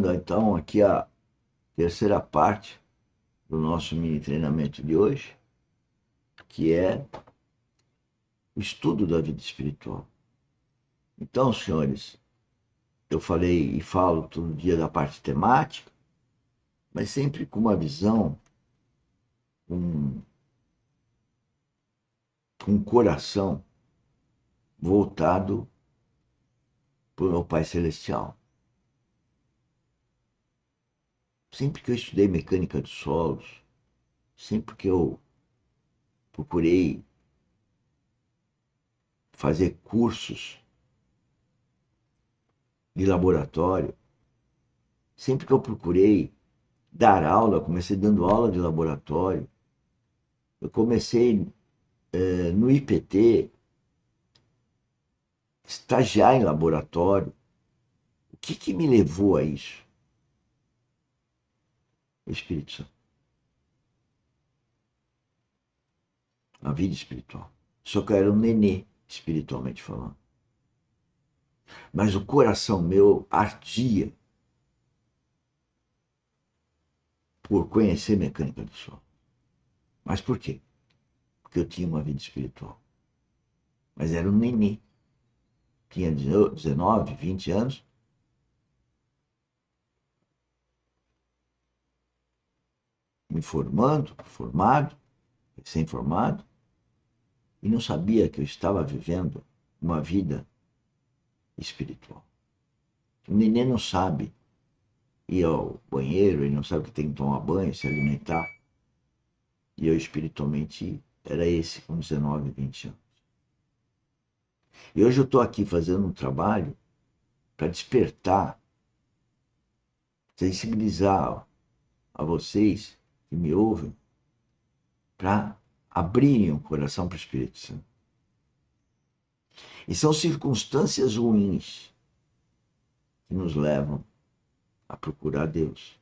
iniciando então aqui a terceira parte do nosso mini treinamento de hoje, que é o estudo da vida espiritual. Então, senhores, eu falei e falo todo dia da parte temática, mas sempre com uma visão, com um coração voltado para o meu Pai Celestial. Sempre que eu estudei mecânica de solos, sempre que eu procurei fazer cursos de laboratório, sempre que eu procurei dar aula, comecei dando aula de laboratório, eu comecei no IPT, estagiar em laboratório. O que me levou a isso? O Espírito Santo. A vida espiritual. Só que eu era um nenê, espiritualmente falando. Mas o coração meu ardia por conhecer mecânica do som. Mas por quê? Porque eu tinha uma vida espiritual. Mas era um nenê. Tinha 19, 20 anos. Formado, recém-formado, e não sabia que eu estava vivendo uma vida espiritual. O neném não sabe ir ao banheiro, ele não sabe que tem que tomar banho, se alimentar. E eu espiritualmente era esse, com 19, 20 anos. E hoje eu estou aqui fazendo um trabalho para despertar, sensibilizar a vocês que me ouvem, para abrirem o coração para o Espírito Santo. E são circunstâncias ruins que nos levam a procurar Deus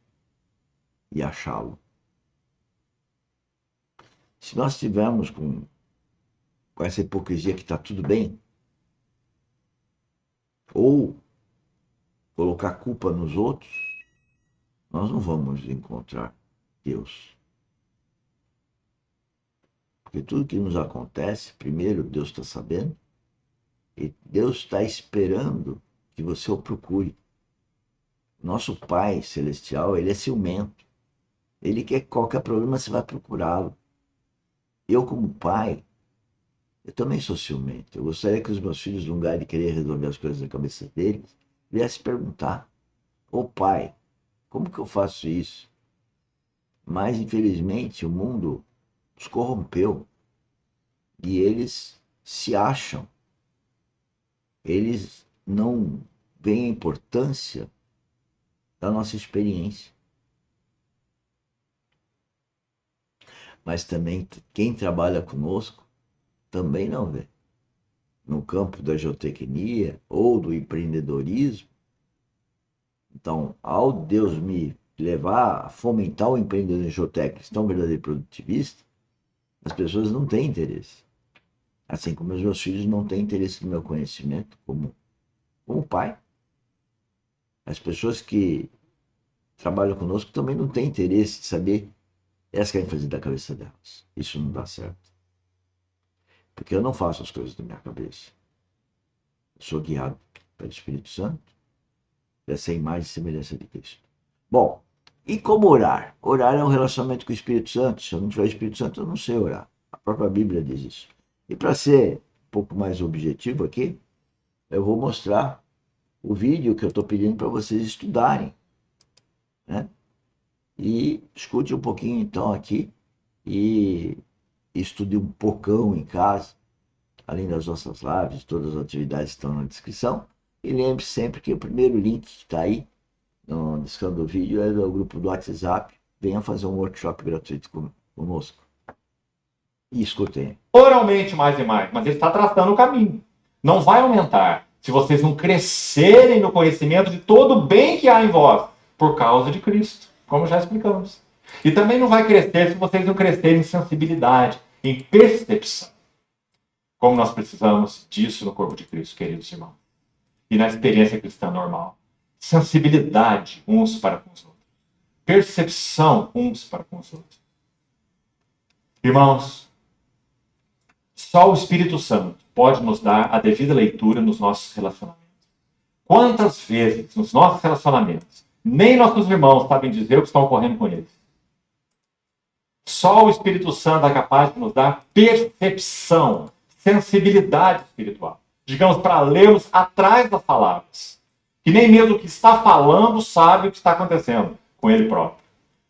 e achá-lo. Se nós estivermos com essa hipocrisia que está tudo bem, ou colocar culpa nos outros, nós não vamos encontrar Deus. Porque tudo que nos acontece, primeiro Deus está sabendo, e Deus está esperando que você o procure. Nosso Pai Celestial, ele é ciumento. Ele quer que qualquer problema você vai procurá-lo. Eu, como pai, eu também sou ciumento. Eu gostaria que os meus filhos, no lugar de querer resolver as coisas na cabeça deles, viessem perguntar: ô pai, como que eu faço isso? Mas, infelizmente, o mundo os corrompeu e eles se acham. Eles não veem a importância da nossa experiência. Mas também quem trabalha conosco também não vê. No campo da geotecnia ou do empreendedorismo. Então, ao Deus me levar a fomentar o empreendedorismo geotécnico tão verdadeiro e produtivista, as pessoas não têm interesse. Assim como os meus filhos não têm interesse no meu conhecimento como pai. As pessoas que trabalham conosco também não têm interesse de saber, elas querem fazer da cabeça delas. Isso não dá certo. Porque eu não faço as coisas da minha cabeça. Eu sou guiado pelo Espírito Santo, dessa imagem e semelhança de Cristo. Bom, e como orar? Orar é um relacionamento com o Espírito Santo. Se eu não tiver o Espírito Santo, eu não sei orar. A própria Bíblia diz isso. E para ser um pouco mais objetivo aqui, eu vou mostrar o vídeo que eu estou pedindo para vocês estudarem, né? E escute um pouquinho então aqui e estude um pocão em casa, além das nossas lives, todas as atividades estão na descrição. E lembre sempre que o primeiro link que está aí na descrição do vídeo é do grupo do WhatsApp. Venha fazer um workshop gratuito conosco. E escutem. Oralmente mais e mais, mas ele está traçando o caminho. Não vai aumentar se vocês não crescerem no conhecimento de todo o bem que há em vós, por causa de Cristo, como já explicamos. E também não vai crescer se vocês não crescerem em sensibilidade, em percepção. Como nós precisamos disso no corpo de Cristo, queridos irmãos. E na experiência cristã normal. sensibilidade uns para com os outros, percepção uns para com os outros. Irmãos, só o Espírito Santo pode nos dar a devida leitura nos nossos relacionamentos. Quantas vezes nos nossos relacionamentos nem nossos irmãos sabem dizer o que está ocorrendo com eles? Só o Espírito Santo é capaz de nos dar percepção, sensibilidade espiritual. Digamos, para lermos atrás das palavras. Que nem mesmo o que está falando sabe o que está acontecendo com ele próprio.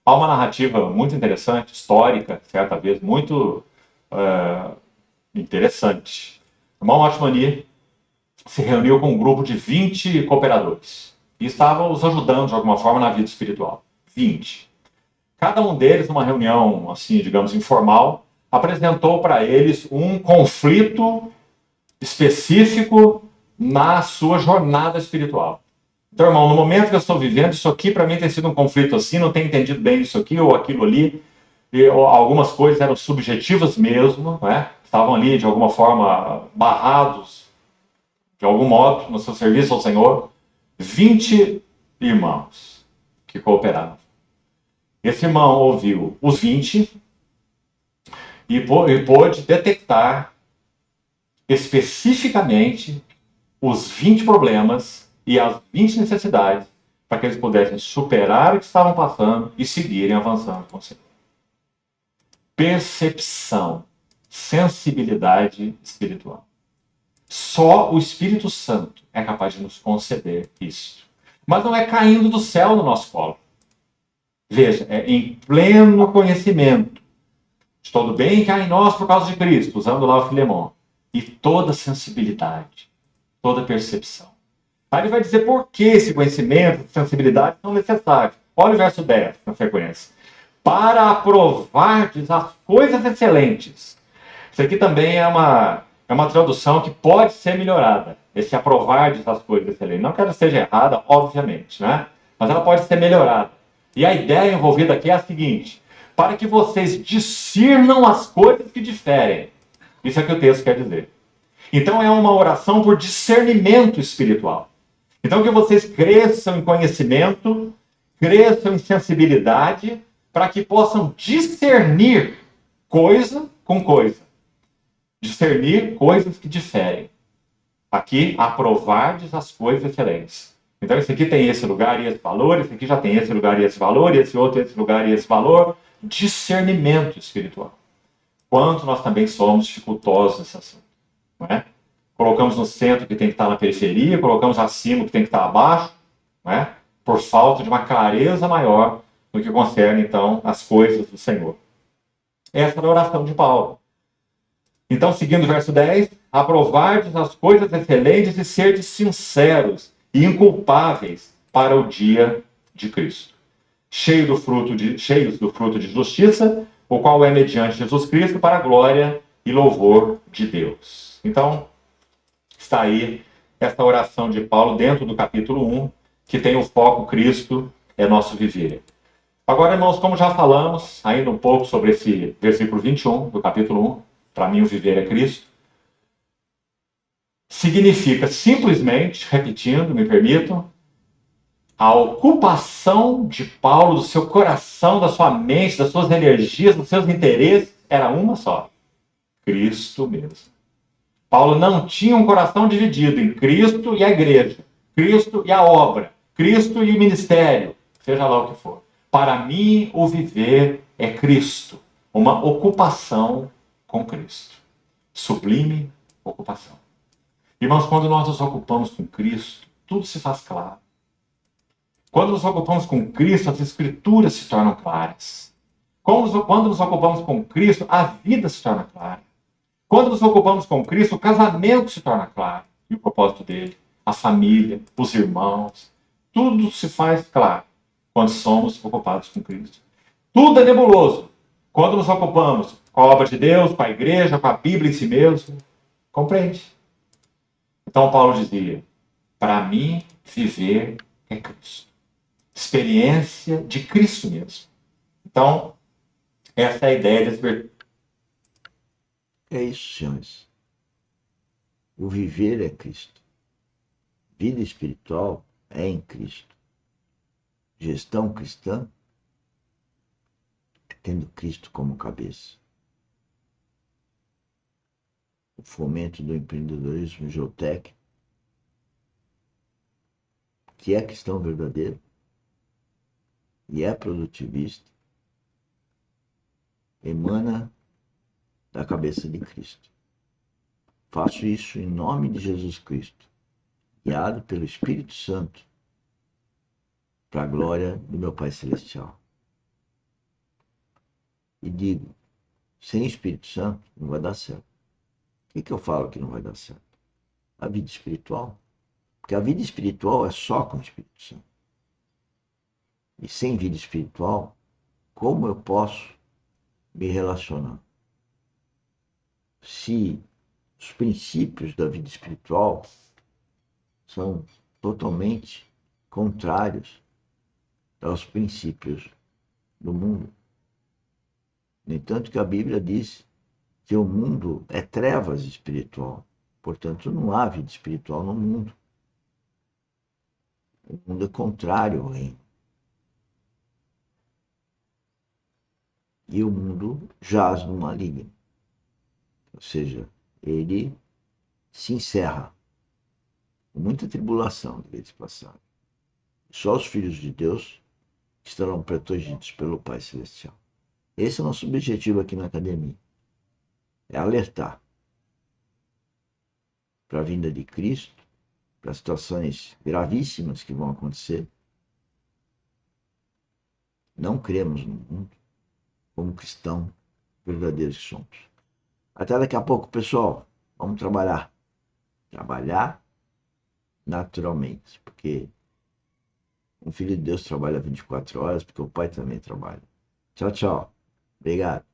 Há uma narrativa muito interessante, histórica, certa vez, muito interessante. O irmão Otmani se reuniu com um grupo de 20 cooperadores e estava os ajudando de alguma forma na vida espiritual. 20. Cada um deles, numa reunião, assim, digamos, informal, apresentou para eles um conflito específico na sua jornada espiritual. Então, irmão, no momento que eu estou vivendo, isso aqui para mim tem sido um conflito assim, não tenho entendido bem isso aqui ou aquilo ali, e algumas coisas eram subjetivas mesmo, né? Estavam ali de alguma forma barrados, de algum modo, no seu serviço ao Senhor. 20 irmãos que cooperavam. Esse irmão ouviu os 20 e pôde detectar especificamente os 20 problemas e as 20 necessidades para que eles pudessem superar o que estavam passando e seguirem avançando com o Senhor. Percepção, sensibilidade espiritual. Só o Espírito Santo é capaz de nos conceder isso. Mas não é caindo do céu no nosso colo. Veja, é em pleno conhecimento de todo bem que há em nós por causa de Cristo, usando lá o Filemon, e toda sensibilidade, toda percepção. Aí ele vai dizer por que esse conhecimento, sensibilidade são necessários. Olha o verso 10 na sequência. Para aprovardes as coisas excelentes. Isso aqui também é uma tradução que pode ser melhorada. Esse aprovardes as coisas excelentes. Não que ela esteja errada, obviamente, né? Mas ela pode ser melhorada. E a ideia envolvida aqui é a seguinte: para que vocês discernam as coisas que diferem. Isso é o que o texto quer dizer. Então é uma oração por discernimento espiritual. Então que vocês cresçam em conhecimento, cresçam em sensibilidade, para que possam discernir coisa com coisa. Discernir coisas que diferem. Aqui, aprovardes as coisas excelentes. Então, esse aqui tem esse lugar e esse valor, esse aqui já tem esse lugar e esse valor, esse outro esse lugar e esse valor. Discernimento espiritual. Quanto nós também somos dificultosos nesse assunto. Não é? Colocamos no centro que tem que estar na periferia, colocamos acima que tem que estar abaixo, não é? Por falta de uma clareza maior no que concerne, então, as coisas do Senhor. Essa é a oração de Paulo. Então, seguindo o verso 10, aprovardes as coisas excelentes e serdes sinceros e inculpáveis para o dia de Cristo. Cheios do fruto de justiça, o qual é mediante Jesus Cristo para a glória e louvor de Deus. Então, está aí esta oração de Paulo dentro do capítulo 1, que tem o foco Cristo é nosso viver. Agora, irmãos, como já falamos ainda um pouco sobre esse versículo 21 do capítulo 1, para mim o viver é Cristo, significa simplesmente, repetindo, me permitam, a ocupação de Paulo, do seu coração, da sua mente, das suas energias, dos seus interesses, era uma só: Cristo mesmo. Paulo não tinha um coração dividido em Cristo e a igreja, Cristo e a obra, Cristo e o ministério, seja lá o que for. Para mim, o viver é Cristo, uma ocupação com Cristo. Sublime ocupação. Irmãos, quando nós nos ocupamos com Cristo, tudo se faz claro. Quando nos ocupamos com Cristo, as Escrituras se tornam claras. Quando nos ocupamos com Cristo, a vida se torna clara. Quando nos ocupamos com Cristo, o casamento se torna claro. E o propósito dele, a família, os irmãos, tudo se faz claro quando somos ocupados com Cristo. Tudo é nebuloso quando nos ocupamos com a obra de Deus, com a igreja, com a Bíblia em si mesmo. Compreende? Então Paulo dizia: para mim, viver é Cristo. Experiência de Cristo mesmo. Então, essa é a ideia desse versículo. É isso, senhores. O viver é Cristo. Vida espiritual é em Cristo. Gestão cristã é tendo Cristo como cabeça. O fomento do empreendedorismo geotécnico, que é cristão verdadeiro e é produtivista, emana da cabeça de Cristo. Faço isso em nome de Jesus Cristo, guiado pelo Espírito Santo, para a glória do meu Pai Celestial. E digo, sem Espírito Santo não vai dar certo. O que eu falo que não vai dar certo? A vida espiritual. Porque a vida espiritual é só com o Espírito Santo. E sem vida espiritual, como eu posso me relacionar? Se os princípios da vida espiritual são totalmente contrários aos princípios do mundo. No entanto, que a Bíblia diz que o mundo é trevas espiritual. Portanto, não há vida espiritual no mundo. O mundo é contrário ao reino. E o mundo jaz no maligno. Ou seja, ele se encerra com muita tribulação, diga-se de passagem. Só os filhos de Deus estarão protegidos pelo Pai Celestial. Esse é o nosso objetivo aqui na academia. É alertar para a vinda de Cristo, para situações gravíssimas que vão acontecer. Não cremos no mundo como cristão verdadeiros que somos. Até daqui a pouco, pessoal. Vamos trabalhar. Trabalhar naturalmente, porque um filho de Deus trabalha 24 horas, porque o pai também trabalha. Tchau, tchau. Obrigado.